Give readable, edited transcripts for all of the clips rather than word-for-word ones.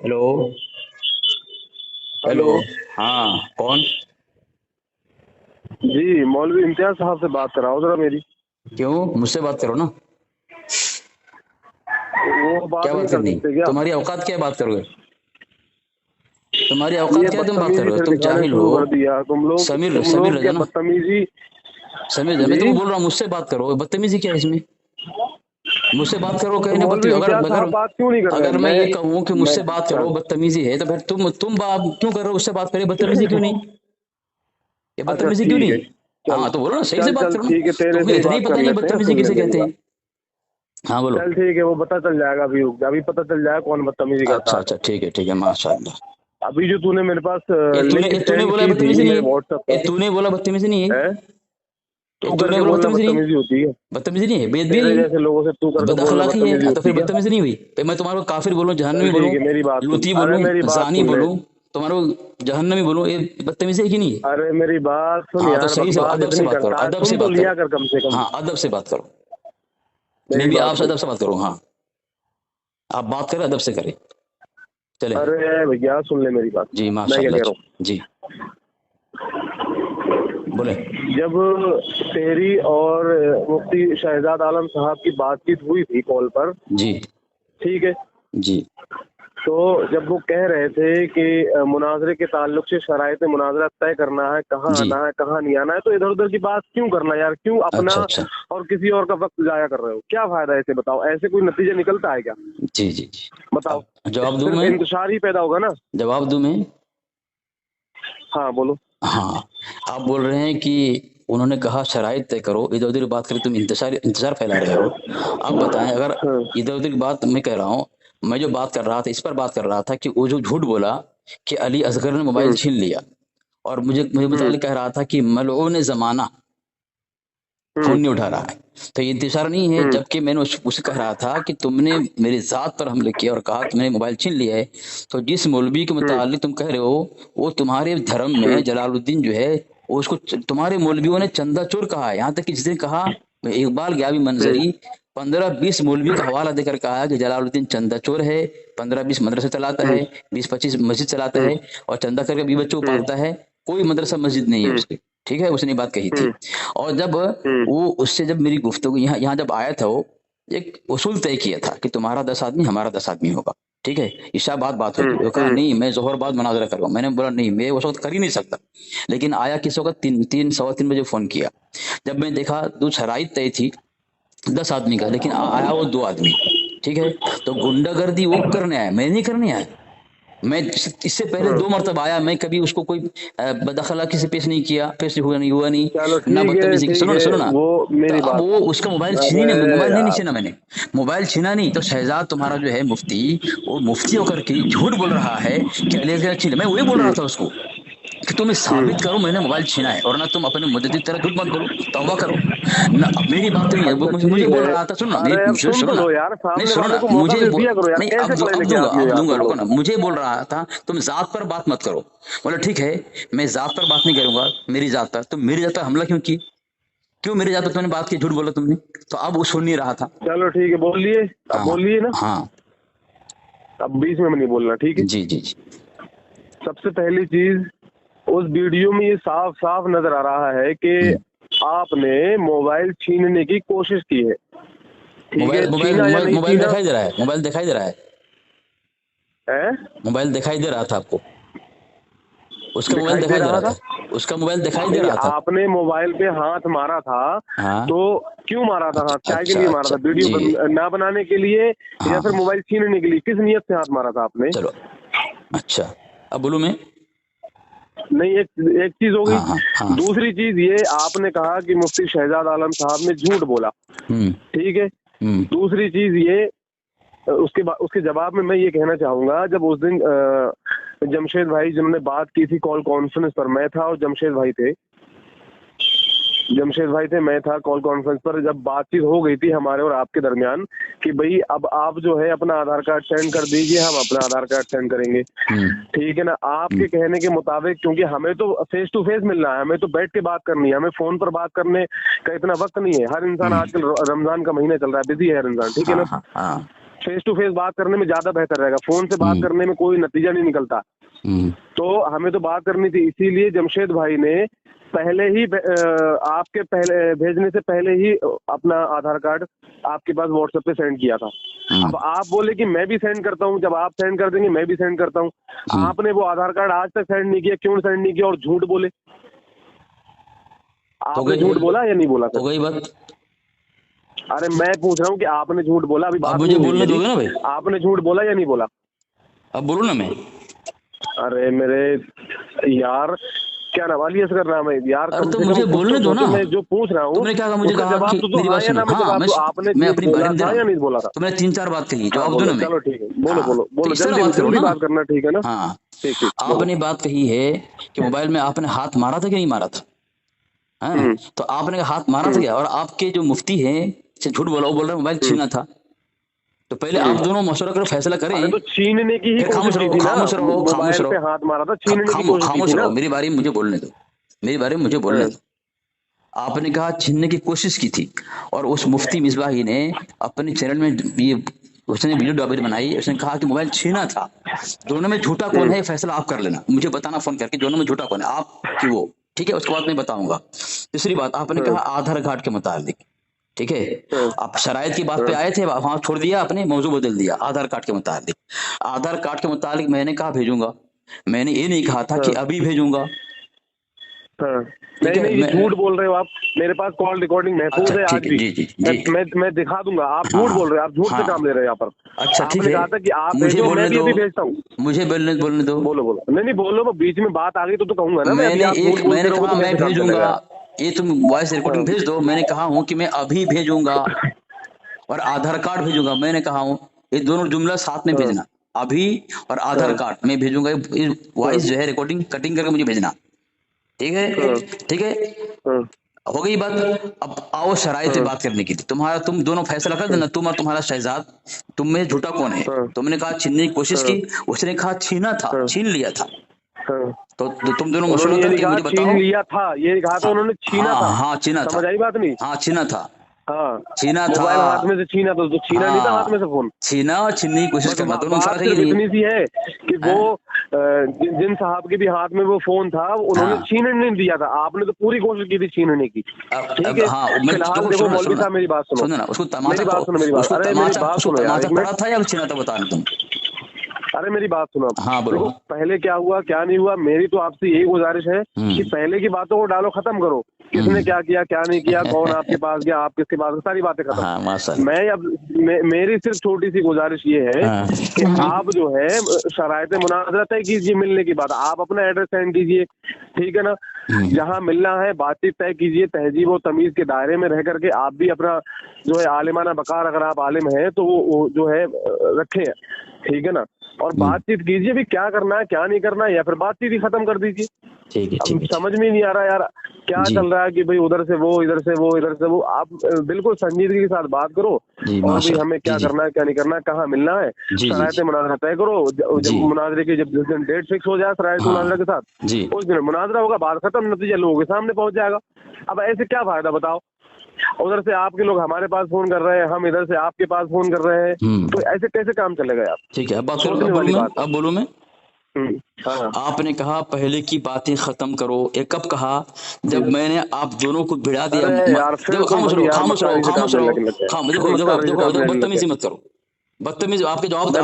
Hello. Hello. Hello. हाँ, कौन? जी, मौलवी इम्तियाज साहब से बात कराओ जरा मेरी। क्यों? मुझसे बात करो ना। वो क्या बात नहीं बात कर करनी? सकते क्या? तुम्हारी औकात क्या है बात करोगे? तुम्हारी ये औकात क्या है? तुम बात बदतमीजी करोगे? फिर तुम दिखाने जाहिल हो। शुरू कर दिया तुम लोग। समीर तुम समीर लोग रजा क्या ना। बदतमीजी। समीर रजा, मैं जी। तुम्हें बोल रहा हूँ मुझसे बात करो, बदतमीजी क्या है इसमें? मुझसे बात करो, तो कहीं ना मौलवी बदतमीजी। अगर इम्तियाज अगर साहब बात क्यों नहीं कर रहे? अगर मैं ये कहूँ कि मैं मुझसे बात करो बदतमीजी है, तो फिर तुम बात क्यों कर रहे हो? उससे बात करिए, बदतमीजी क्यों नहीं? ये अच्छा बदतमीजी क्यों ठीक नहीं? है। चल हाँ तो बोलो ना, सही से चल बात चल करो ना। ठीक है, तेरे से तुम्हें ही इतना ही बात कर पता नहीं लेते हैं, बदतमीजी सुन ले किसे मेरी कहते बात। हैं। हाँ बोलो। चल ठीक है, वो पता चल जाएगा, अभी रुक जा, अभी पता चल जाएगा कौन बदतमीजी करता अच्छा है। अच्छा, ठीक है, माशाल्लाह। अभी जो तूने मेरे पास लिंक ये तूने सेंड बोला की थी बदतमीजी नहीं मेरे है। व्हाट्सएप ये पर। तूने बोला बदतमीजी नहीं है। है। ये तू तूने करके बोला बोलना बदतमीजी नहीं है। बदतमीजी होती है? बदतमीजी नहीं है, बेअदबी है तेरे ये। जैसे लोगों से तू करके बद बोलना अखलाकी है। बदतमीजी हाँ, तो फिर होती है? बदतमीजी नहीं हुई? फिर मैं तुम्हारे को काफिर बोलूं, चल जहन्नमी बोलूं, ठीक है, मेरी बात सुन, लूती अरे बोलूं, मेरी बात जानी सुन ले। बोलूं, तुम्हारे को जहन्नमी बोलूं, ये बदतमीजी है कि नहीं है? अरे मेरी बात सुन हाँ तो यार, सही से बकवास अदब से इतनी बात करो, करता है, अदब से सुन तो बात लिया करो। कर कम से कम। हाँ, अदब से बात करो। मैं मेरी भी बात आपसे सुन। अदब से बात करूँ। हाँ, आप बात करें, अदब से करें। चले। अरे भैया सुन ले मेरी बात। जी मैं क्या माशाल्लाह कह जी। रहा जी बोले। हूँ, जब तेरी और मुफ्ती शहजाद आलम साहब की बातचीत हुई थी कॉल पर। जी ठीक है। जी तो जब वो कह रहे थे कि मुनाजरे के ताल्लुक से शराइत मुनाजरा तय करना है, कहाँ जी। आना है कहाँ नहीं आना है, तो इधर उधर की बात क्यों करना यार? क्यों अपना अच्छा अच्छा। और किसी और का वक्त जाया कर रहे हो? क्या फायदा है ऐसे? बताओ, ऐसे कोई नतीजा निकलता है क्या? जी जी जी। बताओ। अब जवाब दूं सिर्फ मैं? इंतशार ही पैदा होगा ना। जवाब दूं मैं? हाँ बोलो। हाँ। आप बोल रहे हैं कि उन्होंने कहा शराइत तय करो, इधर उधर की बात करें, तुम इंतजार इंतजार फैला रहे हो। आप बताएं, अगर हाँ। इधर उधर की बात मैं कह रहा हूँ, मैं जो बात कर रहा था, इस पर बात कर रहा था कि वो जो झूठ बोला कि अली असगर ने मोबाइल हम्म। छीन लिया, और मुझे हम्म। मुतालिक कह रहा था कि मलऊन जमाना फोन हम्म। नहीं उठा रहा है। तो ये इंतजार नहीं है, हम्म। जबकि मैंने उसे कह रहा था कि तुमने मेरी जात पर हमले किए और कहा तुमने मोबाइल छीन लिया है। तो जिस मौलवी के हम्म। मुतालिक तुम कह रहे हो, वो तुम्हारे धर्म में जलालुद्दीन जो है, वो उसको तुम्हारे मौलवियों ने चंदा चोर कहा है। यहाँ तक कि जिसने कहा, इकबाल गयाबी हम्म। मंजरी 15-20 मौलवी का हवाला देकर कहा है कि जलालुद्दीन चंदा चोर है, 15-20 मदरसे चलाता हम्म। है, 20-25 मस्जिद चलाता हम्म। है, और चंदा करके बीवी बच्चों को हम्म। पालता है। कोई मदरसा मस्जिद नहीं है हम्म। उसकी। ठीक है, उसने ये बात कही थी। हम्म। और जब हम्म। वो उससे जब मेरी गुफ्तगू यहाँ यहाँ जब आया था, वो एक उसूल तय किया था कि तुम्हारा 10 आदमी, हमारा 10 आदमी होगा। ठीक है, इशा बाद बात होगी। वो कहा हम्म। नहीं, मैं जोहर बाद मुनाजरा करूंगा। मैंने बोला नहीं, मैं उस वक्त कर ही नहीं सकता। लेकिन आया किस वक्त? 3 3 सवा 3 बजे फोन किया। जब मैं देखा, दो शराइत तय थी 10 आदमी का, लेकिन आया वो 2 आदमी। ठीक है। तो गुंडागर्दी वो करने आया, मैं नहीं करने आया। मैं इससे पहले हम्म। 2 मरतबा आया, मैं कभी उसको कोई बदअखलाकी से पेश नहीं किया, पेश हुआ नहीं। चलो ना ठीक है बदतमीजी की। ठीक सुनो ना, है, सुनो ना। वो तो मेरी अब बात। वो उसका मोबाइल छीनी अरे नहीं, मोबाइल नहीं यार। छीना मैंने। मोबाइल छीना नहीं, तो शहजाद तुम्हारा जो है मुफ्ती, वो मुफ्ती होकर के झूठ बोल रहा है कि अली असगर छीन। मैं वही बोल रहा हम्म। था उसको कि तुम साबित हम्म। करो मैंने मोबाइल छीना है, और ना तुम अपने मुद्दती तरह झूठ मत बोलो, तौबा करो ना। अब मेरी बात नहीं है, वो अच्छा मुझे ठीक बोल है। रहा था। सुनो ना, अरे अब सुन सुनो तो ना। लो यार, नहीं सामने सुनो वाले ना, को मौका भी दिया करो यार, नहीं, कैसे पढ़े लिखे आदमी हो अब यार दूंगा, तुम रुको लोग। ना। मुझे बोल रहा था तुम जात पर बात मत करो। बोला ठीक है, मैं जात पर बात नहीं करूंगा, मेरी जात पर। तुम मेरी जात पर हमला क्यों की? क्यों मेरी जात पर तुमने बात की? झूठ बोला तुमने। तो अब वो सुन नहीं रहा था। चलो ठीक है, बोलिए। अब हाँ बोलिए ना। हाँ। अब बीच में नहीं बोलना, ठीक है। जी जी जी। सबसे पहली चीज, उस वीडियो में ये साफ साफ नजर आ रहा है कि हम्म। आपने मोबाइल छीनने की कोशिश की है। ठीक है, मोबाइल मोबाइल छीना या मोबाइल नहीं मोबाइल छीना दिखाई दे रहा है, मोबाइल दिखाई दे रहा है। है? मोबाइल दिखाई दे रहा था आपको? उसका मोबाइल दिखाई दे दिखाई दे रहा रहा था। था। उसका मोबाइल दिखाई दे नहीं, रहा था। आपने मोबाइल पे हाथ मारा था। हाँ। तो क्यों मारा था हाथ? अच्छा क्या के अच्छा लिए मारा अच्छा था? वीडियो जी। ना बनाने के लिए या हाँ फिर हाँ। मोबाइल छीनने के लिए? किस नियत से हाथ मारा था आपने? चलो। अच्छा, अब बोलूँ मैं? नहीं, एक एक चीज हो गई। हाँ हाँ हाँ। दूसरी चीज ये, आपने कहा कि मुफ्ती शहजाद आलम साहब ने झूठ बोला। हम्म। ठीक है। हम्म। दूसरी चीज ये, उसके जवाब में मैं ये कहना चाहूंगा, जब उस दिन जमशेद भाई जिन्होंने बात की थी कॉल कॉन्फ्रेंस पर, मैं था और जमशेद भाई थे। जमशेद भाई थे, मैं था कॉल कॉन्फ्रेंस पर, जब बातचीत हो गई थी हमारे और आपके दरमियान कि भाई अब आप जो है अपना आधार कार्ड सेंड कर दीजिए, हम अपना आधार कार्ड सेंड करेंगे। हम्म। ठीक है ना? हम्म। आपके कहने के मुताबिक, क्योंकि हमें तो फेस टू फेस मिलना है, हमें तो बैठ के बात करनी है, हमें फोन पर बात करने का इतना वक्त नहीं है। हर इंसान हम्म। आजकल, रमजान का महीना चल रहा है, बिजी है हर इंसान, ठीक है हाँ ना? हाँ हाँ। फेस टू फेस बात करने में ज्यादा बेहतर रहेगा, फोन से बात करने में कोई नतीजा नहीं निकलता। तो हमें तो बात करनी थी, इसीलिए जमशेद भाई ने पहले ही आपके पहले भेजने से पहले ही अपना आधार कार्ड आपके पास व्हाट्सएप पे सेंड किया था। अब आप बोले कि मैं भी सेंड करता हूँ, जब आप सेंड कर देंगे मैं भी सेंड करता हूँ। आपने वो आधार कार्ड आज तक सेंड नहीं किया, क्यों सेंड नहीं किया? और झूठ बोले, आपने झूठ बोला या नहीं बोला? हो गई बात। अरे मैं पूछ रहा हूँ कि आपने झूठ बोला? अभी बात मुझे बोलने दोगे ना भाई? आपने झूठ बोला या नहीं बोला? अब बोलो ना मैं। अरे मेरे यार, क्या नाम, अली असगर नाम है यार। अरे तो मुझे बोलने दो ना। मैं जो पूछ रहा हूँ तुमने क्या कहा? मुझे कहा कि मेरी बात सुनो। हाँ, मैं अपनी बारे में या नहीं बोला था? तुमने 3-4 बात कही, जवाब दो ना। चलो ठीक है, बोलो जल्दी बात करना, ठीक है ना? हाँ, आपने बात कही है कि मोबाइल में आपने हाथ मारा था कि नहीं मारा था? हाँ, तो आपने हाथ मारा था क्या? और आपके जो मुफ्ती है झूठ बोला, वो बोल रहे मोबाइल छीना था। तो पहले आप दोनों मशवरा कर फैसला करें। तो छीनने की ही खामोश रहो, खामोश रहो, खामोश रहो। हाथ मारा था, छीनने की कोशिश खामोश रहो, मेरी बारी मुझे बोलने दो, मेरी बारी मुझे बोलने दो। आपने कहा छीनने की कोशिश की थी, और उस मुफ्ती मिसबाही ने अपने चैनल में ये उसने वीडियो बनाई, उसने कहा कि मोबाइल छीना था। दोनों में झूठा कौन है फैसला आप कर लेना, मुझे बताना फोन करके दोनों में झूठा कौन है, आप कि वो। ठीक है, उसके बाद मैं बताऊंगा। तीसरी बात, आपने कहा आधार कार्ड के मुताबिक, ठीक है, आप शराइत की बात पे आए थे, वहां छोड़ दिया आपने, मौजू बदल दिया। आधार कार्ड के मुताबिक, आधार कार्ड के मुताबिक मैंने कहा भेजूंगा, मैंने ये नहीं कहा था कि अभी भेजूंगा। नहीं नहीं, झूठ बोल रहे हो आप। मेरे पास कॉल रिकॉर्डिंग महफूज है आज भी। मैं दिखा दूंगा। आप झूठ बोल रहे हो, आप झूठ से काम ले रहे हो यहाँ पर। अच्छा ठीक है, कहा था कि आप भेजो, मैं भी अभी भेजता हूँ। मुझे बोलने दो। बोलो। नहीं बोलो, बीच में बात आ गई तो कहूंगा ना। मैंने कहा मैं भेजूंगा, ये तुम वॉइस रिकॉर्डिंग भेज दो। मैंने कहा हूँ कि मैं अभी भेजूंगा और आधार कार्ड भेजूंगा, मैंने कहा हूँ ये दोनों जुमला साथ में भेजना, अभी और आधार कार्ड मैं भेजूंगा। वॉइस जो है रिकॉर्डिंग कटिंग करके मुझे भेजना, ठीक है? ठीक है, हो गई बात। अब आओ शराइत पे बात करने की थी। तुम दोनों फैसला कर देना, तुम और तुम्हारा शहजाद, तुम में झूठा कौन है? तुमने कहा छीनने की कोशिश की, उसने कहा छीना था, छीन लिया था। तो तुम दोनों मशवरा करके मुझे बताओ। छीन लिया था ये कहा था उन्होंने, छीना था। हाँ छीना था, समझ आई बात नहीं? हाँ छीना था, हाँ छीना था, मोबाइल हाथ में से छीना था, तो छीना नहीं था हाथ में से फोन। छीना और छीनने की कोशिश करना, दोनों फर्क है। इतनी सी है कि वो जिन साहब के भी हाथ में वो फोन था, उन्होंने छीनने नहीं दिया था। आपने तो पूरी कोशिश की थी छीनने की। ठीक है, फिलहाल देखो मौलवी साहब मेरी बात सुनो ना, उसको तमाचा अरे मेरी बात सुनो यार, पड़ा था या छीना था बता रहे तुम? अरे मेरी बात सुनो। हाँ बोलो। पहले क्या हुआ क्या नहीं हुआ, मेरी तो आपसे यही गुजारिश है कि पहले की बातों को डालो, खत्म करो। किसने क्या किया क्या नहीं किया, कौन आपके पास गया, आप किसके पास, सारी बातें खत्म। हाँ, मैं अब मेरी सिर्फ छोटी सी गुजारिश ये है कि आप जो है शरायत मुनाजरा तय कीजिए। मिलने की बात, आप अपना एड्रेस सेंड कीजिए, ठीक है ना? जहाँ मिलना है बातचीत तय कीजिए, तहजीब और तमीज के दायरे में रह करके। आप भी अपना जो है आलिमाना बकार, अगर आप आलिम है तो वो जो है रखें, ठीक है ना? और बातचीत कीजिए भी क्या करना है क्या नहीं करना है, या फिर बातचीत ही खत्म कर दीजिए। ठीक है। समझ में नहीं आ रहा यार क्या चल रहा है कि भाई उधर से वो इधर से वो इधर से वो। आप बिल्कुल संजीदगी के साथ बात करो, और भी हमें क्या करना है क्या नहीं करना है, कहाँ मिलना है, शरायत मुनाजरा तय करो। जब मुनाजरे की जब जिस दिन डेट फिक्स हो जाए शरायत मुनाजरा के साथ, उस दिन मुनाजरा होगा, बात खत्म, नतीजा लोगों के सामने पहुंच जाएगा। अब ऐसे क्या फायदा बताओ? उधर से आपके लोग हमारे पास फोन कर रहे हैं, हम इधर से आपके पास फोन कर रहे हैं, तो ऐसे कैसे काम चलेगा यार? ठीक है, अब बोलो मैं। आपने कहा पहले की बातें खत्म करो। एक कब कहा? जब मैंने आप दोनों को भिड़ा दिया। देखो खामोश रहो, बदतमीजी मत करो। बदतमीज आपका जवाब दे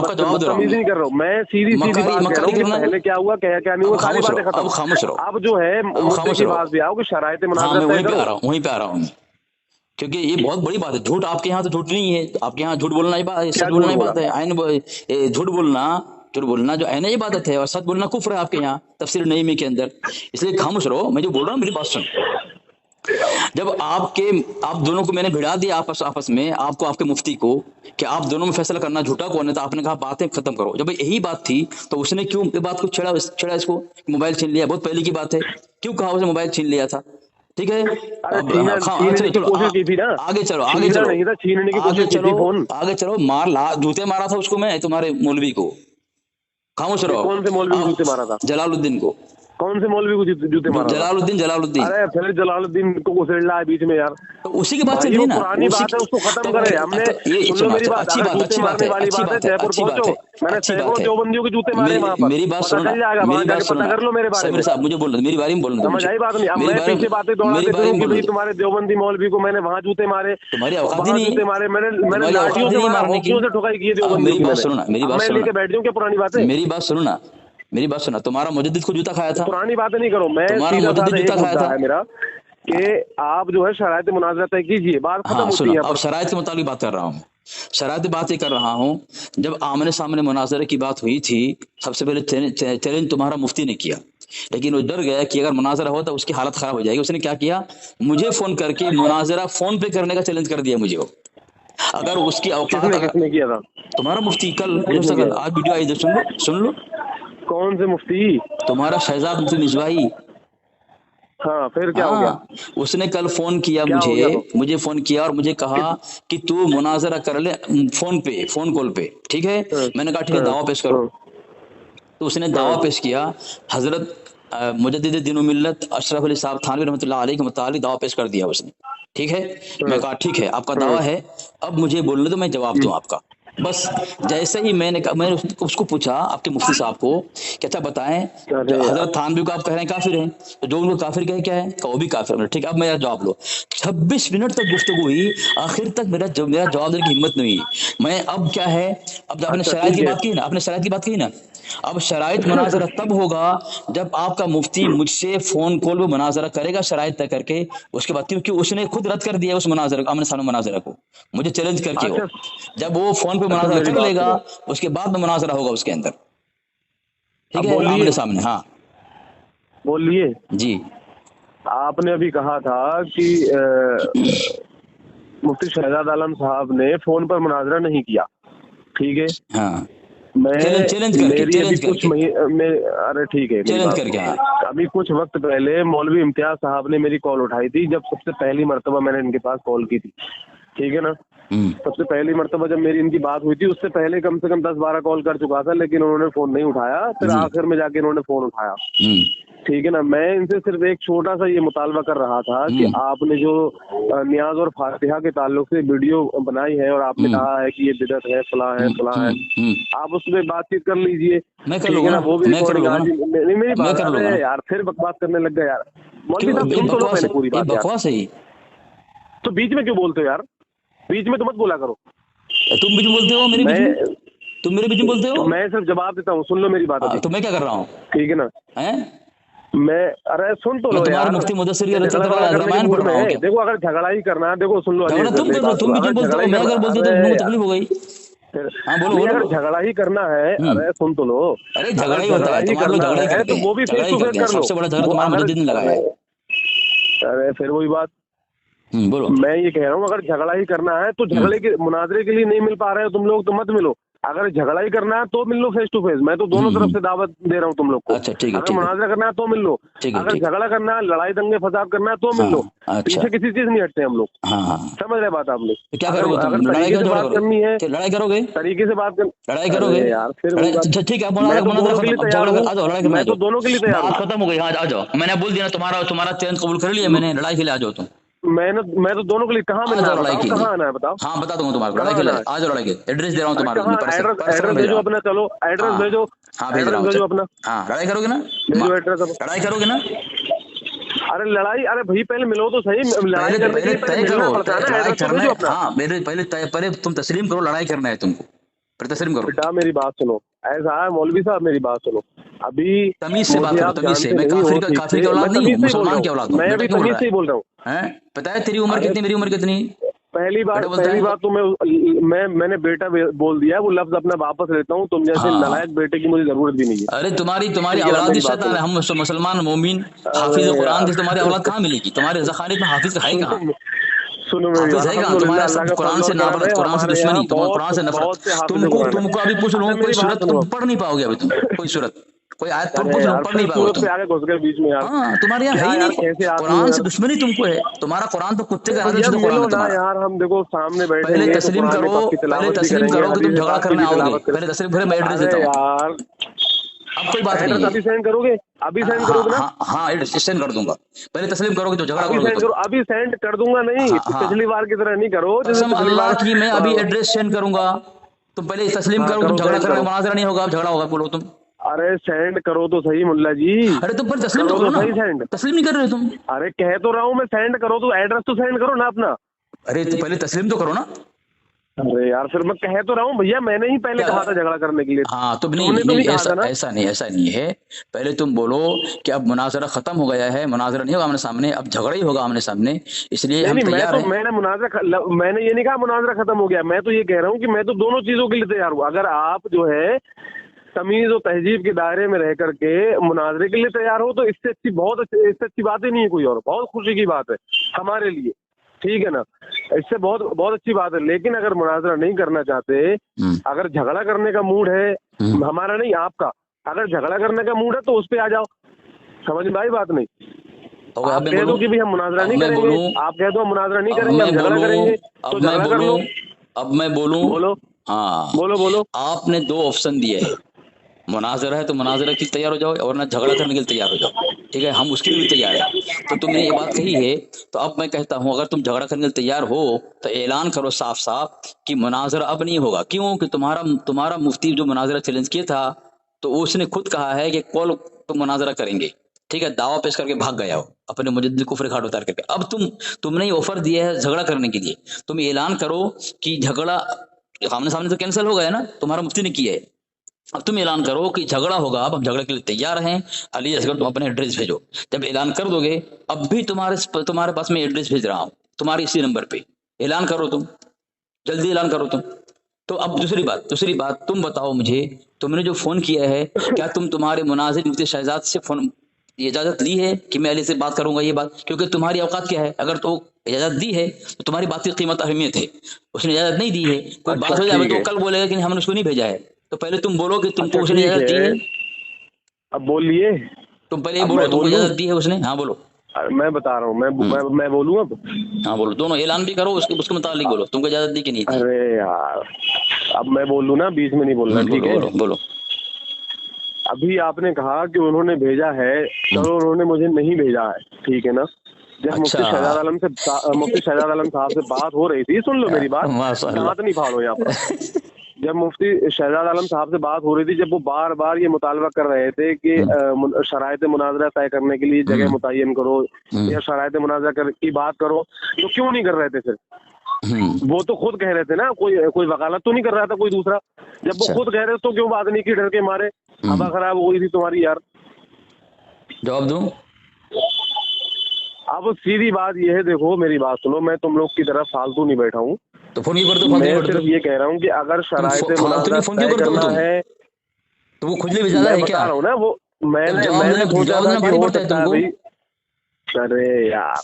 रहा हूँ, नहीं कर रहा हूँ मैं, सीधी बात कह रहा हूँ। पहले क्या हुआ क्या नहीं हुआ, सारी बातें खत्म। अब खामोश रहो। अब जो है खामोश बात भी आओ कि शरायत मुनाजरा वहीं पे आ रहा हूँ, क्योंकि ये बहुत बड़ी बात है। झूठ आपके यहाँ तो झूठ नहीं है, आपके यहाँ झूठ बोलना ही सच बोलना ही बात है। झूठ बोलना जो है ना, ये बात है, और सच बोलना कुफ्र है आपके यहाँ तफसीर नईमी के अंदर। इसलिए खामोश रहो, मैं जो बोल रहा हूँ मेरी बात सुन। जब आप दोनों को मैंने भिड़ा दिया आपस में, आपको आपके मुफ्ती को, कि आप दोनों में फैसला करना झूठा कौन है, तो आपने कहा बातें खत्म करो। जब यही बात थी तो उसने क्यों ये बात को छेड़ा इसको, मोबाइल छीन लिया? बहुत पहले की बात है, क्यों कहा उसने मोबाइल छीन लिया था? ठीक है, आगे चलो। जूते मारा था उसको मैं, तुम्हारे मौलवी को। खामोश रहो। कौन से मौलवी को जूते मारा था? जलालुद्दीन को। कौन से मौलवी को जूते मारा? जलालुद्दीन। अरे फिर जलालुद्दीन को घुसेड़ रहा है बीच में यार, तो उसी की बात चल रही है ना, पुरानी बात है, उसको खत्म करे। हमने सुन लो मेरी बात, अच्छी बात जूते मारने वाली बात है, जयपुर पहुंचो, मैंने सैकड़ों देवबंदियों के जूते मारे वहाँ पर, मेरी बात पता चल जाएगा, वहाँ जाके पता कर लो मेरे बारे में। साहब मुझे बोलना, मेरी बारे में बोलना, समझ आई बात नहीं? अब मैं पीछे बातें दौड़ा के दूं कि भाई तुम्हारे देवबंदी मौलवी को मैंने वहाँ जूते मारे, तुम्हारी औकात ही नहीं, जूते मारे मैंने लाठियों से मारा, हॉकियों से ठुकाई की देवबंदी। मेरी बात सुनो ना, मेरी बात सुनो, लेके बैठ जाऊं क्या पुरानी बातें? मेरी बात सुनो ना, मेरी बात सुना, तुम्हारा मुजद्दिद को जूता खाया था, पुरानी बातें नहीं करो। मैं तुम्हारा मुजद्दिद जूता खाया था मेरा कि आप जो है शरायत मुनाज़रा तय कीजिए, बात खत्म होती है। अब शरायत के मुताबिक बात कर रहा हूँ, शरायत बात ही कर रहा हूँ। जब आमने सामने मुनाज़रे की बात हुई थी, सबसे पहले चैलेंज तुम्हारा मुफ्ती ने किया, लेकिन वो डर गया कि अगर मुनाज़रा हो तो उसकी हालत खराब हो जाएगी। उसने क्या किया, मुझे फोन करके मुनाज़रा फोन पे करने का चैलेंज कर दिया मुझे। वो अगर उसकी औकात, किसने किया था? तुम्हारा मुफ्ती, कल आज वीडियो आई, सुन लो। कौन से मुफ्ती? तुम्हारा शहजाद मुफ्ती मिसबाही। हाँ, फिर क्या हो गया? उसने कल फोन किया मुझे फोन किया और मुझे कहा कि तू मुनाजरा कर ले फोन कॉल पे, ठीक है? मैंने कहा ठीक है, दावा पेश करो। तो उसने दावा पेश किया, हजरत मुजद्दिद दीन मिल्लत अशरफ अली साहब थानवी रहमतुल्लाह अलैहि के मुतालिक दावा पेश कर दिया उसने, ठीक है? मैं कहा ठीक है, आपका दावा है, अब मुझे बोलने दो, मैं जवाब दूं आपका। बस जैसे ही मैंने उसको पूछा, आपके मुफ्ती साहब को, कि अच्छा बताएं, हजरत थानवी को आप कह रहे हैं काफिर हैं, तो जो उनको काफिर कहे क्या है, वो भी काफिर है, ठीक है? अब मेरा जवाब लो। 26 मिनट तक गुफ्तगू हुई, आखिर तक मेरा जवाब देने की हिम्मत नहीं हुई। मैं अब क्या है, अब आपने शरायत की बात की ना, आपने शरायत की बात की ना, अब शरायत मुनाजरा तब होगा जब आपका मुफ्ती मुझसे फोन कॉल पे मुनाजरा करेगा शरायत तय करके, उसके बाद, क्योंकि उसने खुद रद्द कर दिया उस मुनाजरा, आमने सामने मुनाजरा को, मुझे चैलेंज करके हो। जब वो फोन पे मुनाजरा कर लेगा, उसके बाद में मुनाजरा होगा उसके अंदर, ठीक है? आमने सामने। हाँ बोलिए जी। आपने अभी कहा था कि मुफ्ती शहजाद आलम साहब ने फोन पर मुनाजरा नहीं किया, ठीक है? हाँ, मैं चैलेंज करके अरे ठीक है, चैलेंज करके। अभी कुछ वक्त पहले मौलवी इम्तियाज साहब ने मेरी कॉल उठाई थी, जब सबसे पहली मर्तबा मैंने इनके पास कॉल की थी, ठीक है ना? सबसे पहली मर्तबा जब मेरी इनकी बात हुई थी, उससे पहले कम से कम 10-12 कॉल कर चुका था, लेकिन उन्होंने फोन नहीं उठाया। फिर आखिर में जाके इन्होंने फोन उठाया, ठीक है ना? मैं इनसे सिर्फ एक छोटा सा ये मुतालबा कर रहा था कि आपने जो नियाज और फातिहा के ताल्लुक से वीडियो बनाई है और आपने कहा है कि ये बिदअत है, फलां है, आप उसमें बातचीत कर लीजिए, ठीक है ना? वो भी मेरी बात है यार, फिर बकवास करने लग गया यार। मौलवी साहब सुन तो लो मैंने पूरी बात, बकवास है तो बीच में क्यों बोलते हो यार? बीच में तो मत बोला करो। तुम बीच में बोलते हो, मेरे बीच में, तुम मेरे बीच में बोलते हो। मैं सिर्फ जवाब देता हूँ, सुन लो मेरी बात। तो मैं क्या कर रहा हूँ, ठीक है ना? मैं अरे सुन तो लो यार, मुफ्ती मुदस्सिर रामायण पढ़ रहा हूँ। देखो अगर झगड़ा ही करना है, देखो सुन लो, तुम बीच में बोलते हो, मैं अगर बोलता हूँ तो तकलीफ हो गई। हाँ बोलो। अगर झगड़ा ही करना है, अरे सुन तो लो, अरे झगड़ा ही होता है, तुम्हारे लोग झगड़ा ही करते हैं, तो वो भी फेस टू फेस कर लो। सबसे बड़ा झगड़ा तुम्हारा मुजद्दिद ने लगाया है। अरे फिर वही बात, बोलो। मैं ये कह रहा हूँ, अगर झगड़ा ही करना है तो झगड़े के मुनाजरे के लिए नहीं मिल पा रहे हो तुम लोग, तो मत मिलो। अगर झगड़ा ही करना है तो मिल लो फेस टू फेस, मैं तो दोनों तरफ से दावत दे रहा हूँ तुम लोग को। अच्छा ठीक है, अगर मुनाजरा करना है तो मिल लो, अगर झगड़ा करना है, लड़ाई दंगे फसाद करना है तो मिल लो। पीछे किसी चीज नहीं हटते हम लोग, समझ रहे बात आप लोग? क्या करोगे? अगर तरीके से बात करनी है, लड़ाई करोगे, तरीके से बात कर, लड़ाई करोगे यार, फिर ठीक है, मैं तो दोनों के लिए तैयार, खत्म हो गई। हाँ आ जाओ, मैंने बोल दिया तुम्हारा चैलेंज कबूल कर लिया मैंने, लड़ाई के लिए आ जाओ तुम। मैं तो दोनों के लिए कहाँ मिलना है, कहाँ आना है बताओ? हाँ बता दूंगा तुम्हारे लड़ाई के लिए, आ जाओ लड़ाई के, एड्रेस दे रहा हूँ तुम्हारे, एड्रेस भेजो अपना, चलो एड्रेस भेजो। हाँ भेज रहा हूँ अपना। हाँ लड़ाई करोगे ना, लड़ाई करोगे ना? अरे लड़ाई, अरे भाई पहले मिलो तो सही, लड़ाई करने के लिए तय करो, लड़ाई करना है। हाँ पहले तुम तस्लीम करो, लड़ाई करना है तुमको, फिर तस्लीम करो। बेटा मेरी बात सुनो, ऐसा है मौलवी साहब, मेरी बात सुनो, अभी तमीज से बात करो, तमीज से। मैं काफिर की औलाद नहीं हूँ, मुसलमान की औलाद हूँ। मैं अभी तमीज से ही बोल रहा हूँ। पता है तेरी उम्र कितनी, मेरी उम्र कितनी? पहली बात तो मैंने बेटा बोल दिया, वो लफ्ज अपना वापस लेता हूँ। तुम जैसे नालायक बेटे की मुझे जरूरत भी नहीं है। अरे तुम्हारी औलाद ही शैतान है, हम मुसलमान मोमिन हाफिज कुरान थे, तुम्हारी औलाद कहाँ मिलेगी? तुम्हारे ज़खारियत में हाफिज है कहाँ? सुनो तुम्हारा सब कुरान से नफरत, कुरान से दुश्मनी, तुम्हारा कुरान से नफरत। तुमको अभी पूछ लूँ, कोई सूरत तुम पढ़ नहीं पाओगे अभी, तुम कोई सूरत, कोई आयत पढ़ नहीं पाओगे तुम। आगे घुस गए बीच में यार। हाँ तुम्हारे यहाँ है ही नहीं, कुरान से दुश्मनी तुमको है। तुम्हारा कुरान तो कुत्ते का कुरान यार। हम देखो सामने बैठे, पहले तस्लीम करो कि तुम झगड़ा करने आओगे, पहले तस्लीम, मैं एड्रेस देता हूँ यार। अब कोई बात नहीं है। अभी सेंड करोगे? अभी सेंड करोगे ना? हाँ एड्रेस सेंड कर दूंगा, पहले तस्लीम करोगे तो झगड़ा करोगे तो। अभी सेंड कर दूंगा, नहीं पिछली बार की तरह नहीं करो। कसम अल्लाह की मैं अभी एड्रेस सेंड करूंगा, तुम पहले तस्लीम करो, तुम झगड़ा करने मुनाज़रा नहीं होगा, झगड़ा होगा, बोलो तुम। अरे सेंड करो तो सही मुल्ला जी। अरे तुम पर तस्लीम करो ना, सेंड तस्लीम नहीं कर रहे तुम। अरे कह तो रहा हूँ मैं, सेंड करो तो एड्रेस तो सेंड करो ना अपना। अरे तो पहले तस्लीम तो करो ना। अरे यार फिर मैं कह तो रहा हूँ भैया, मैंने ही पहले कहा था झगड़ा करने के लिए। हाँ तो नहीं ऐसा नहीं है। पहले तुम बोलो कि अब मुनाजरा खत्म हो गया है, मुनाजरा नहीं होगा आमने सामने, अब झगड़ा ही होगा आमने सामने, इसलिए हम तैयार हैं। मैंने ये नहीं कहा मुनाजरा खत्म हो गया, मैं तो ये कह रहा हूँ कि मैं तो दोनों चीजों के लिए तैयार हूँ। अगर आप जो है तमीज और तहजीब के दायरे में रह करके मुनाजरे के लिए तैयार हो तो इससे अच्छी बात ही नहीं है कोई और। बहुत खुशी की बात है हमारे लिए, ठीक है ना, इससे बहुत बहुत अच्छी बात है। लेकिन अगर मुनाजरा नहीं करना चाहते, अगर झगड़ा करने का मूड है हमारा नहीं आपका, अगर झगड़ा करने का मूड है तो उस पे आ जाओ, समझ में आई बात? नहीं आप कह दो कि भाई हम मुनाजरा नहीं करेंगे, आप कह दो हम मुनाजरा नहीं करेंगे, हम झगड़ा करेंगे, तो झगड़ा कर लो। अब मैं बोलूं? बोलो। हाँ बोलो। आपने 2 ऑप्शन दिए हैं, मुनाजरा है तो मुनाजरा के लिए तैयार हो जाओ, और ना झगड़ा करने के लिए तैयार हो जाओ, ठीक है, हम उसके लिए भी तैयार हैं। तो तुमने ये बात कही है, तो अब मैं कहता हूं अगर तुम झगड़ा करने के लिए तैयार हो तो ऐलान करो साफ साफ कि मुनाजरा अब नहीं होगा। क्यों? कि तुम्हारा मुफ्ती जो मुनाजरा चैलेंज किया था, तो उसने खुद कहा है कि कल तुम मुनाजरा करेंगे, ठीक है, दावा पेश करके भाग गया हो अपने मुजद्दिद कुफ्र खाट उतार करके। अब तुमने ऑफर दिया है झगड़ा करने के लिए, तुम ऐलान करो कि झगड़ा आमने सामने तो कैंसिल हो गया ना, तुम्हारा मुफ्ती ने किया है, अब तुम ऐलान करो कि झगड़ा होगा, अब हम झगड़े के लिए तैयार हैं, अली असगर तुम अपने एड्रेस भेजो। जब ऐलान कर दोगे, अब भी तुम्हारे पास मैं एड्रेस भेज रहा हूँ तुम्हारे इसी नंबर पे, ऐलान करो तुम, जल्दी ऐलान करो तुम। तो अब दूसरी बात तुम बताओ मुझे, तुमने जो फोन किया है, क्या तुम्हारे मुनाजिर मुफ्ती शहजाद से फोन इजाजत ली है कि मैं अली से बात करूंगा ये बात? क्योंकि तुम्हारी औकात क्या है, अगर तो इजाजत दी है तो तुम्हारी बात की कीमत अहमियत है, उसने इजाजत नहीं दी है, कोई बात हो जाए तो कल बोलेगा कि हमने उसको नहीं भेजा है। तो पहले तुम बोलो कि तुमको उसने इजाजत दी है। अब बोलिए, तुम पहले बोलो तुमको इजाजत दी है उसने। हाँ बोलो। मैं बता रहा हूँ, मैं बोलूँ अब? हाँ बोलो, दोनों ऐलान भी करो, उसके मुताबिक बोलो तुमको इजाजत दी कि नहीं दी। अरे यार अब मैं बोलूँ ना, बीच में नहीं बोलना, ठीक है? बोलो। अभी आपने कहा कि उन्होंने भेजा है, चलो उन्होंने मुझे नहीं भेजा है, ठीक है ना। जब मुफ्ती शहजाद आलम साहब से बात हो रही थी, सुन लो मेरी बात, दांत नहीं फाड़ो यहाँ पर। जब मुफ्ती शहजाद आलम साहब से बात हो रही थी, जब वो बार बार ये मुतालबा कर रहे थे कि शरायत मुनाजरा तय करने के लिए जगह मुतय्यन करो या शरायत मुनाजरा की बात करो, तो क्यों नहीं कर रहे थे फिर? वो तो खुद कह रहे थे ना, कोई वकालत तो नहीं कर रहा था कोई दूसरा। जब वो खुद कह रहे थे तो क्यों बात नहीं की, डर के मारे? हवा खराब हो गई थी तुम्हारी यार। जवाब दूं? अब सीधी बात ये है, देखो मेरी बात सुनो, मैं तुम लोग की तरफ फालतू नहीं बैठा हूँ, तो फोन क्यों करते हो? मैं सिर्फ ये कह रहा हूँ कि अगर शरायत मुनाजरा तय करना है तो वो खुजली भी ज्यादा है क्या? रहा हूँ ना, वो मैंने सोचा था कि हो सकता है भाई। अरे यार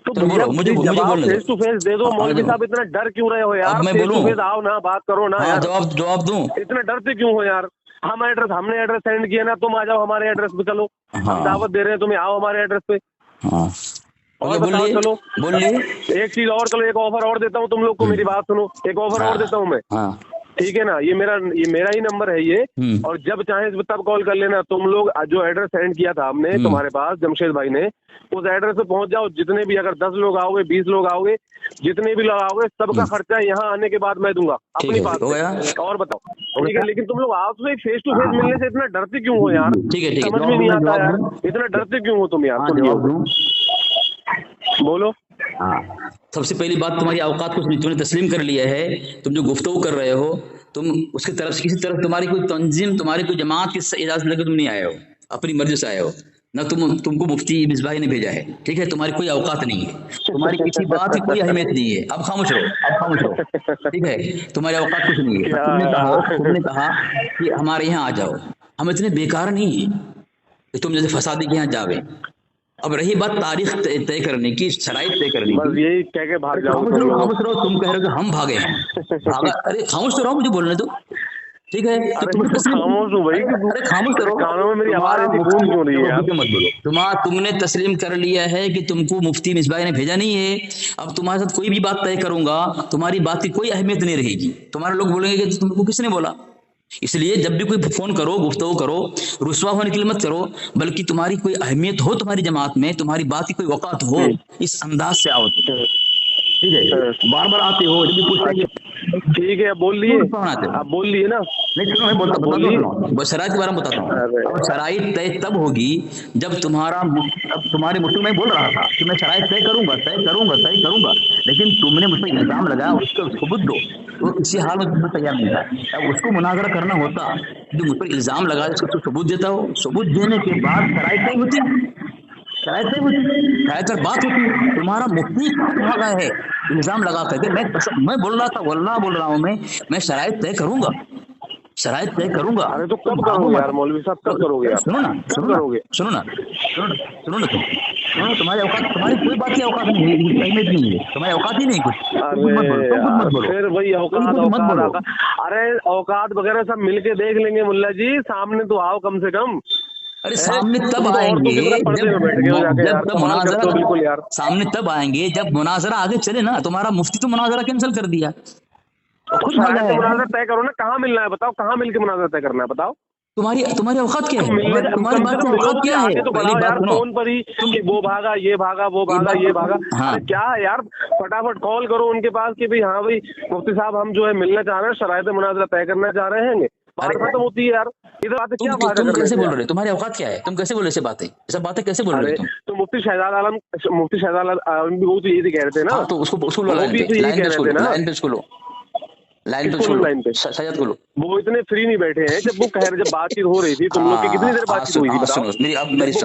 तो मुझे फेस टू फेस दे दो। मौलवी साहब इतना डर क्यों रहे हो यार? मैं बोलूं? आओ ना, बात करो ना यार। जवाब दूं? इतना डरते क्यों हो यार? हमने एड्रेस सेंड किया ना, तुम आ जाओ हमारे एड्रेस पे, चलो हम दावत दे रहे हैं तुम्हें, आओ हमारे एड्रेस पे। और बताओ, चलो बोलिए। एक चीज और, चलो एक ऑफर और देता हूँ तुम लोग को, मेरी बात सुनो, एक ऑफर और देता हूँ मैं, ठीक है ना? ये मेरा ही नंबर है ये, और जब चाहे तब कॉल कर लेना। तुम लोग जो एड्रेस सेंड किया था हमने तुम्हारे पास, जमशेद भाई ने, उस एड्रेस पे पहुंच जाओ। जितने भी, अगर 10 लोग आओगे, 20 लोग आओगे, जितने भी लोग आओगे, सबका खर्चा यहाँ आने के बाद मैं दूंगा, अपनी बात से। और बताओ, ठीक है? लेकिन तुम लोग आपसे फेस टू फेस मिलने से इतना डरते क्यों हो यार? ठीक है, समझ में नहीं आता यार, इतना डरते क्यों हो तुम यार? बोलो। सबसे पहली बात, तुम्हारी औकात कुछ नहीं, तुमने तस्लीम कर लिया है। तुम जो गुफ्तगू कर रहे हो, तुम उसकी तरफ से, किसी तरफ तुम्हारी कोई तंजीम, तुम्हारी कोई जमात की इजाजत लेकर तुम नहीं आए हो, अपनी मर्जी से आए हो ना। तुमको मुफ्ती मिसबाही ने भेजा है, ठीक है? तुम्हारी कोई औकात नहीं है, तुम्हारी किसी बात की कोई अहमियत नहीं है। अब खामोश रहो, ठीक है? तुम्हारी औकात कुछ नहीं है। तुमने कहा कि हमारे यहाँ आ जाओ, हम इतने बेकार नहीं है कि तुम जैसे फसादी के यहाँ जावे। अब रही बात तारीख तय करने की, शराइत तय करने की, बस यही कह के भाग जाओ। खामोश रहो। तुम कह रहे हो कि हम भागे हैं, अरे खामोश तो रहो, मुझे बोलने दो, ठीक है? तो तुम खामोश हो भाई, अरे खामोश करो, कानों में मेरी आवाज गूंज क्यों रही है? मत बोलो। तुमने तस्लीम कर लिया है कि तुमको मुफ्ती मिसबाही ने भेजा नहीं है। अब तुम्हारे साथ कोई भी बात तय करूंगा, तुम्हारी बात की कोई अहमियत नहीं रहेगी। तुम्हारे लोग बोलेंगे कि तुमको किसने बोला, इसलिए जब भी कोई फोन करो, गुफ्तगू करो, रुस्वा होने के लिए मत करो, बल्कि तुम्हारी कोई अहमियत हो, तुम्हारी जमात में तुम्हारी बात की कोई औकात हो, इस अंदाज से आओ। ठीक है, बार बार आते हो, जब भी पूछते हैं ठीक है, बोल लिए, आप बोल लिए ना। नहीं सुनो, मैं बोलता हूँ शराइत के बारे में बताता हूँ। अब शराइत तय तब होगी जब तुम्हारी मुट्ठी में बोल रहा था कि मैं शराइत तय करूंगा, लेकिन तुमने मुझ पर इल्जाम लगाया, उसको सबूत दो, तो किसी हाल में तुम्हें तैयार नहीं था। अब उसको मुनाजरा करना होता, जो मुझ पर इल्जाम लगा उसको सबूत देता हो, सबूत देने के बाद शराइत तय होती, शराइत बात होती। तुम्हारा मुफ्ती भागा है इल्जाम लगा करके, मैं बोल रहा था, वल्लाह बोल रहा हूँ, मैं शराइत तय करूंगा, शराइत तय करूंगा। अरे तो कब करोगे यार मौलवी साहब, कब करोगे यार? सुनो ना, तुम्हारी औकात, तुम्हारी कोई बात की औकात नहीं है, अहमियत नहीं है, तुम्हारी औकात ही नहीं कुछ। फिर वही औकात, अरे औकात वगैरह सब मिलके देख लेंगे मुल्ला जी, सामने तो आओ कम से कम। अरे सामने तब आएंगे सामने तब आएंगे जब मुनाजरा आगे चले ना। तुम्हारा मुफ्ती तो मुनाजरा कैंसिल कर दिया, खुद मुनाजरा तय करो ना, कहाँ मिलना है बताओ, कहाँ मिलके मुनाजरा तय करना है बताओ। तुम्हारी औकात क्या है, तुम्हारी बात की औकात क्या है? तो पहली बात सुनो, फोन पर ही कि वो भागा, ये भागा, वो भागा, ये भागा। हाँ। क्या है यार, फटाफट कॉल करो उनके पास कि भाई हाँ भाई मुफ्ती साहब हम जो है मिलना चाह रहे हैं, शराइत मुनाजरा तय करना चाह रहे हैं। बात खत्म होती है यार, इधर बातें क्या बात है? तुम कैसे बोल रहे हो? तुम्हारी औकात क्या है? तुम कैसे बोल रहे ऐसे बातें, ये सब बातें कैसे बोल रहे हो तुम? तो मुफ्ती शहजाद आलम भी वो तो यही कह रहे थे ना। तो उसको लाइन पे सैयद को लो। वो इतने फ्री नहीं बैठे हैं, जब वो जब बातचीत हो रही थी तुम लोग की कितनी देर बातचीत हुई थी बताओ?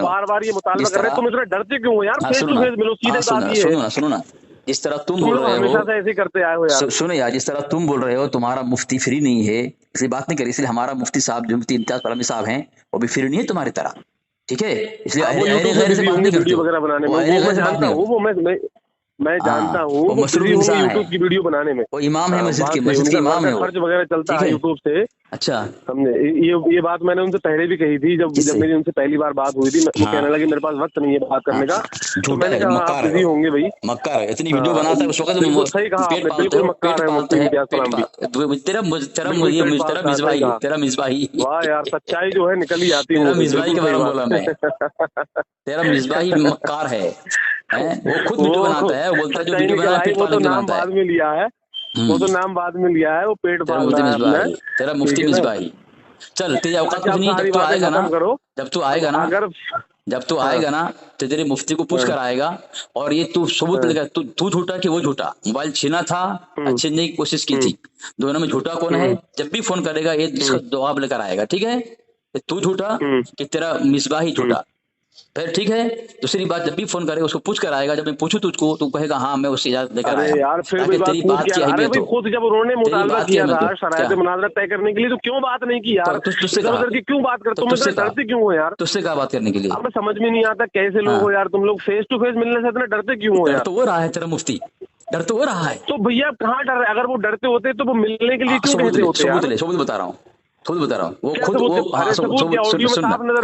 बार-बार ये मुतालबा कर रहे हैं, तुम इतना डरते क्यों हो यार? फेस टू फेस मिलो, सीधे बात ये है। सुनो ना, जिस तरह तुम बोल रहे हो हमेशा से ऐसे करते आए हो यार। सुनो यार, जिस तरह तुम बोल रहे हो तुम्हारा मुफ्ती फ्री नहीं है, इसलिए बात नहीं करी, इसलिए हमारा मुफ्ती साहब जो मुफ्ती इम्तियाज फरहमी साहब हैं वो भी फ्री नहीं है तुम्हारी तरह, ठीक है? इसलिए वीडियो वगैरह बनाने में मैं जानता हूँ यूट्यूब की वीडियो बनाने में। वो इमाम है मस्जिद के इमाम है, खर्च वगैरह चलता है यूट्यूब से। अच्छा, हमने ये बात मैंने उनसे पहले भी कही थी, जब मेरी उनसे पहली बार बात हुई थी। वो कहने लगे मेरे पास वक्त नहीं है बात करने का। तो मैंने कहा आप बिजी होंगे भाई, मक्कार है, इतनी वीडियो बनाता है उस वक्त। सही कहा आपने, बिल्कुल मक्कार है मुफ्ती इम्तियाज फरहमी। तेरा मिसबाही, वाह यार, सच्चाई जो है निकल ही आती है। मिसबाही के बारे में बोला मैं, तेरा मिसबाही मक्कार है, वो खुद वीडियो बनाता है, बोलता है जो वीडियो बना पेट पालने के बनाता है। बाद में लिया है वो तो नाम बाद में लिया है, वो पेट पाल रहा है। तेरा मुफ्ती मिसबाही। चल तेरी औकात कुछ नहीं, जब तू आएगा ना, जब तू आएगा ना तो तेरे मुफ्ती को पूछ कर आएगा, और ये तू सबूत लेगा, तू झूठा कि वो झूठा, मोबाइल छीना था, छीनने की कोशिश की थी, दोनों में झूठा कौन है? जब भी फोन करेगा ये इसका जवाब लेकर आएगा, ठीक है? तू झूठा कि तेरा मिसबाही झूठा, फिर ठीक है। दूसरी बात, जब भी फोन करेगा उसको पूछ कर आएगा, जब मैं पूछूं तुझको तो कहेगा हाँ मैं उससे इजाजत लेकर आया। यार फिर भी तेरी बात की अहमियत हो। खुद जब उन्होंने मुतालबा किया था शराइत मुनाजरा तय करने के लिए, तो क्यों बात नहीं की यार? तुझसे क्यों बात कर, तुम डरते क्यों हो यार? तुझसे क्या बात करने के लिए? हमें समझ में नहीं आता कैसे लोग हो यार तुम लोग, फेस टू फेस मिलने से इतना डरते क्यों हो यार? तो वो रहा है तेरा मुफ्ती, डर तो हो रहा है। तो भैया कहाँ डर रहे? अगर वो डरते होते तो वो मिलने के लिए क्यों कहते होते यार? सबूत बता रहा हूँ, खुद बता रहा हूँ, वो खुद वो नजर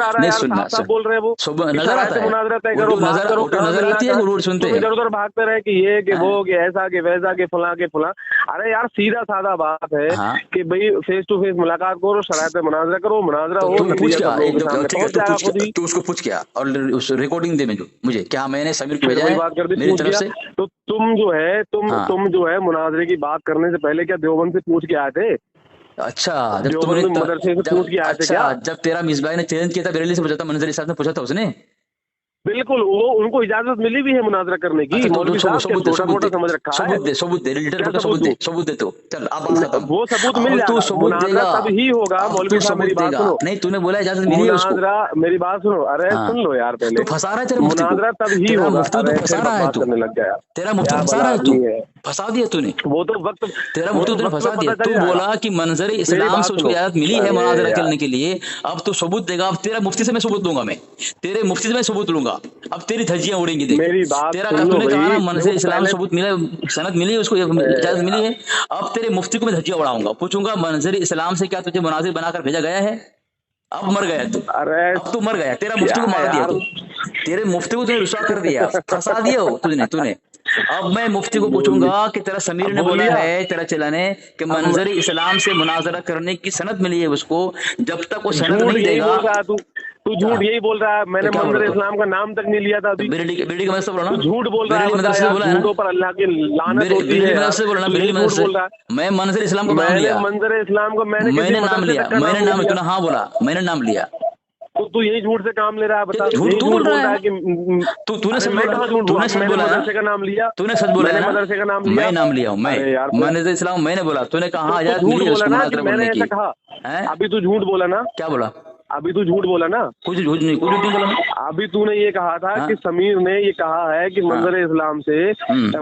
आ रहा है, साफ बोल रहे हैं वो, नजर आता है, मुनाजरा तय करो, नजर आती है, रोड सुनते हैं, इधर उधर भागते रहे कि ये कि वो कि ऐसा कि वैसा कि फला के फला। अरे यार सीधा साधा बात है कि भाई फेस टू फेस मुलाकात करो, शराइत पे मुनाजरा करो, मुनाजरा हो, उसको पूछ क्या और रिकॉर्डिंग दे मुझे क्या मैंने समीर को भेजा है बात कर दी, पूछ गया। तो तुम जो है तुम जो है मुनाजरे की बात करने से पहले क्या देवबंद से पूछ के आए थे? अच्छा, जब तुमने मदरसे से पूछ के आए थे क्या? जब तेरा मिसबाही ने चैलेंज किया था बरेली से पूछा था, मंजरी साहब ने पूछा था उसने, बिल्कुल वो उनको इजाजत मिली भी है मुनाजरा करने की। सबूत दे, सबूत दे तो चल अब बात खत्म। वो सबूत मिल जाएगा, सबूत देगा तब ही होगा। मौलवी साहब मेरी बात सुनो, नहीं तूने बोला इजाजत मिली है उसको, मेरी बात सुनो, अरे सुन लो यार पहले, तू फंसा रहा है तेरा मुनाजरा तब ही होगा। मुफ्ती तो फंसा रहा है, तू करने लग गया, तेरा मुफ्ती फंसा रहा है, तू फंसा दिया तूने, वो तो वक्त तेरा मुफ्ती तूने फंसा दिया। तू बोला कि मंजर इस्लाम से उसको इजाजत मिली है मुनाजरा करने के लिए, अब तू सबूत देगा। अब तेरा मुफ्ती से मैं सबूत लूंगा, मैं तेरे मुफ्ती से मैं सबूत लूंगा, अब तेरी धज्जियां उड़ेंगी। देख तेरा तूने कहा ना मंजर इस्लाम सबूत मिला, सनद मिली है, उसको इजाजत मिली है, अब तेरे मुफ्ती को मैं धज्जियां उड़ाऊंगा, पूछूंगा मंजर इस्लाम से क्या तुझे मुनाजिर बनाकर भेजा गया है? अब मर गया तू, अब तू मर गया, तेरा मुफ्ती को मार दिया तू, तेरे मुफ्ती को तूने रुसवा कर दिया, फंसा दिया तुझने, अब मैं मुफ्ती को पूछूंगा कि तेरा समीर ने बोला है, तेरा चला ने कि मंजर इस्लाम से मुनाजरा करने की सनद मिली है उसको, जब तक वो सनद नहीं देगा। तू झूठ यही बोल रहा है, मैंने मंजर इस्लाम का नाम तक नहीं लिया था अभी। बिरडी की मदद से बोला ना, झूठ बोल रहा है, झूठों पर अल्लाह की लानत होती है। मदद से बोला ना, बिरडी मदद से। मैं मंजर इस्लाम को नाम लिया, मंजर इस्लाम को मैंने नाम लिया, मैंने नाम, तूने हाँ बोला, मैंने नाम लिया। तो तू यही झूठ से काम ले रहा है, बता। झूठ तू बोल रहा है कि तूने सच बोला, तूने सच बोला, मदरसे का नाम लिया, तूने सच बोला है ना, मदरसे का नाम लिया, मैं नाम लिया हूँ, मैंने इस्लाम मैंने बोला, तूने कहा इजाजत मिली है उसको मुनाजरा करने की। अभी तू झूठ बोला ना, क्या बोला? अभी तू झूठ बोला ना, कुछ झूठ नहीं, कुछ नहीं बोला। अभी तूने ये कहा था कि समीर ने ये कहा है कि मंजर इस्लाम से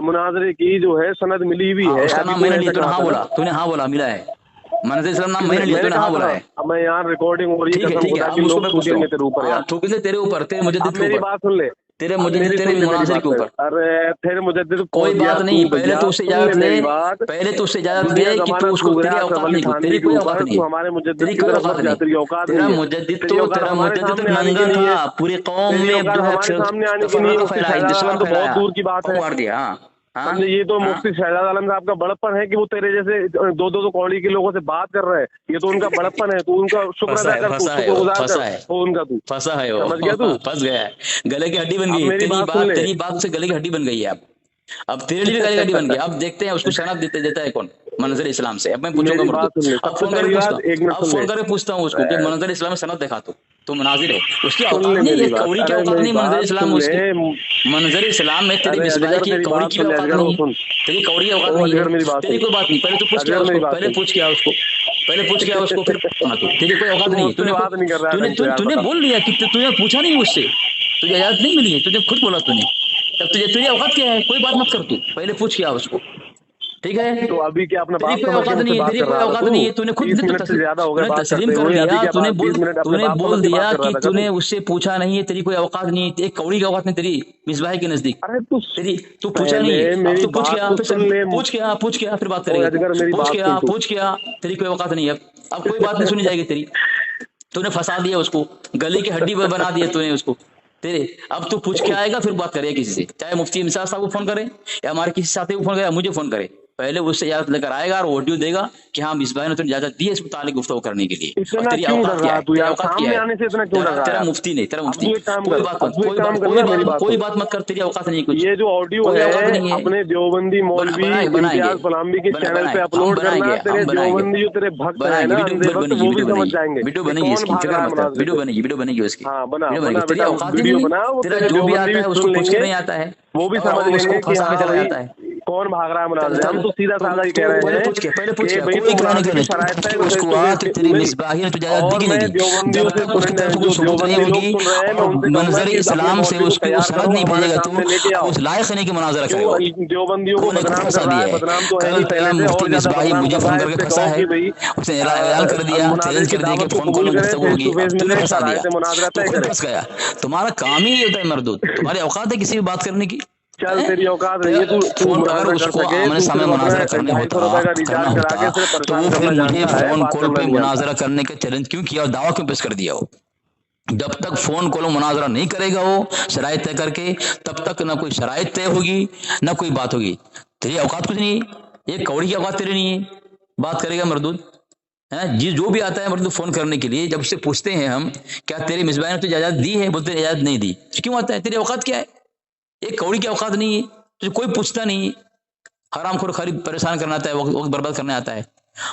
मुनाजरे की जो है सनद मिली हुई है। उसका नाम मैंने लिया, तूने हाँ बोला, तूने हाँ बोला, मिला है मंजर इस्लाम नाम मैंने लिया, तूने हाँ बोला है। अब मैं यहाँ रिकॉर्डिंग हो रही है, ठीक है, अब उसको मैं पूछ रहा हूँ तेरे ऊपर, तेरे मुजद्दिद के ऊपर। मेरी बात सुन ले, तेरे मुनाजिर के ऊपर। अरे तेरे मुजद्दिद कोई बात नहीं, पहले तो उससे इजाजत ले, पहले तो उससे इजाजत ले कि तू उसको, तेरी औकात नहीं, तेरी कोई औकात नहीं, हमारे मुजद्दिद तेरी कोई औकात नहीं, तेरा मुजद्दिद तो नंगा था, पूरी कौम में बहुत दूर की बात है। मार दिया। हाँ, ये तो मुफ्ती शहजाद आलम साहब का बड़प्पन है कि वो तेरे जैसे दो कौड़ी के लोगों से बात कर रहे हैं, ये तो उनका बड़प्पन है। तू उनका शुक्र अदा कर, उनका तू फंसा है, समझ गया तू, फंस गया है, गले की हड्डी बन गई तेरी बात से, गले की हड्डी बन गई है। अब तेरे लिए गले की हड्डी बन गई। अब देखते हैं उसको शनाख्त देता है कौन, मंजर इस्लाम से। अब मैं पूछूंगा, अब फोन करके पूछता हूँ उसको कि मंजर इस्लाम में सनद दिखा तो मुनाजिर है, उसकी औकात नहीं, ये कौड़ी की औकात नहीं मंजर इस्लाम, उसकी मंजर इस्लाम में तेरे मिसबाह की कौड़ी की औकात नहीं, तेरी कौड़ी की औकात नहीं है, तेरी कोई बात नहीं। पहले तो पूछ के उसको, पहले पूछ के उसको, फिर तेरी कोई औकात नहीं है। तूने बोल दिया कि तूने पूछा नहीं मुझसे, तुझे इजाजत नहीं मिली है, तुझे खुद बोला तूने, तब तुझे औकात क्या है? कोई बात मत कर, तू पहले पूछ के उसको, ठीक है? तो अभी क्या अपना तेरी कोई औकात नहीं है, तेरी कोई औकात नहीं है, तूने खुद तस्लीम कर लिया, तूने बोल दिया कि तूने उससे पूछा नहीं है, तेरी कोई औकात नहीं है, एक कौड़ी की औकात नहीं तेरी मिसबाह के नजदीक। अरे तू पूछा नहीं है, अब तू पूछ गया, फिर बात करेंगे, पूछ गया, तेरी कोई औकात नहीं है, अब कोई बात नहीं सुनी जाएगी तेरी। तूने फंसा दिया उसको, गली की हड्डी बना दिया तूने उसको तेरे। अब तू पूछ के आएगा, फिर बात करेगा किसी से, चाहे मुफ्ती इमसाद साहब को फोन करे या हमारे किसी साथी को फोन करे या मुझे फोन करे, पहले उससे इजाजत लेकर आएगा और ऑडियो देगा कि हाँ मिसबाह ने तुझे इजाजत दी है इस मुतालिक गुफ्तगू करने के लिए। तेरी औकात क्या है? तेरा मुफ्ती नहीं, तेरा मुफ्ती कोई बात मत कर, तेरी औकात नहीं कुछ। ये जो ऑडियो है अपने देवबंदी मौलवी इम्तियाज फलामी के चैनल पे अपलोड करना, तेरे देवबंदी जो तेरे भक्त हैं ना, वो भी समझ जाएंगे। वीडियो बनेगी इसकी, वीडियो बनेगी उसकी, तेरी औकात नहीं, तेरा जो भी आता है उसको पूछ के नहीं आता है, वो भी समझ लेंगे कि हाँ भाई कौन भाग रहा है मुनाज़िर। हम तो सीधा साधा ही कह रहे हैं, पहले पूछ के कोई कहने के लिए उसको आ कि तेरी मिसबाही ने तुझे इजाजत दी कि नहीं दी, जब तक उसकी तरफ कोई सबूत नहीं होगी और मंजर इस्लाम से उसकी वो सनद नहीं भेजेगा तो उस लायक नहीं कि मुनाज़रा करेगा। देवबंदियों को बदनाम कर रहा है, बदनाम तो है। कल पहला मुफ्ती मिसबाही मुझे फोन करके फंसा है, उसने ऐलान कर दिया, चैलेंज कर दिया कि फोन कॉल में गुफ्तगू होगी, तूने फंसा दिया, तू खुद फंस गया। तुम्हारा काम ही होता है मरदूद, तुम्हारी औकात है किसी भी बात करने की? चल तेरी औकात है, तू फोन अगर उसको आमने सामने मुनाजरा करने होता तो वो फिर मुझे फोन कॉल पे मुनाजरा करने का चैलेंज क्यों किया और दावा क्यों पेश कर दिया हो? जब तक फोन कॉल मुनाजरा नहीं करेगा वो शराइत तय करके, तब तक ना कोई शराइत तय होगी ना कोई बात होगी। तेरी औकात कुछ नहीं है, एक कौड़ी की औकात तेरी नहीं है, बात करेगा मरदूद है जी। जो भी आता है मरदूद फोन करने के लिए, जब उससे पूछते हैं हम क्या तेरी मिसबाह ने तुझे इजाजत दी है, बोलते इजाजत नहीं दी। क्यों आता है? तेरी औकात क्या है? एक कौड़ी की औकात नहीं है, तो कोई पूछता नहीं। हरामखोर खाली परेशान करना आता है, वक्त बर्बाद करने आता है।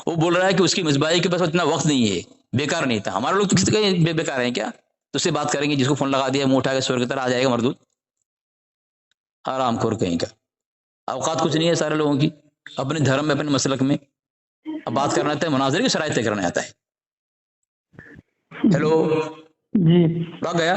वो बोल रहा है कि उसकी मिसबाही के पास इतना वक्त नहीं है, बेकार नहीं था। हमारे लोग तो किसी का बेकार हैं क्या? तो उससे बात करेंगे, जिसको फोन लगा दिया मुंह उठा के स्वर्ग की तरह आ जाएगा मरदूद। हरामखोर कहीं का, औकात कुछ नहीं है सारे लोगों की, अपने धर्म में अपने मसलक में। अब बात करना आता है मुनाज़रे की शराइत तय करने आता है। हेलो जी, भाग गया।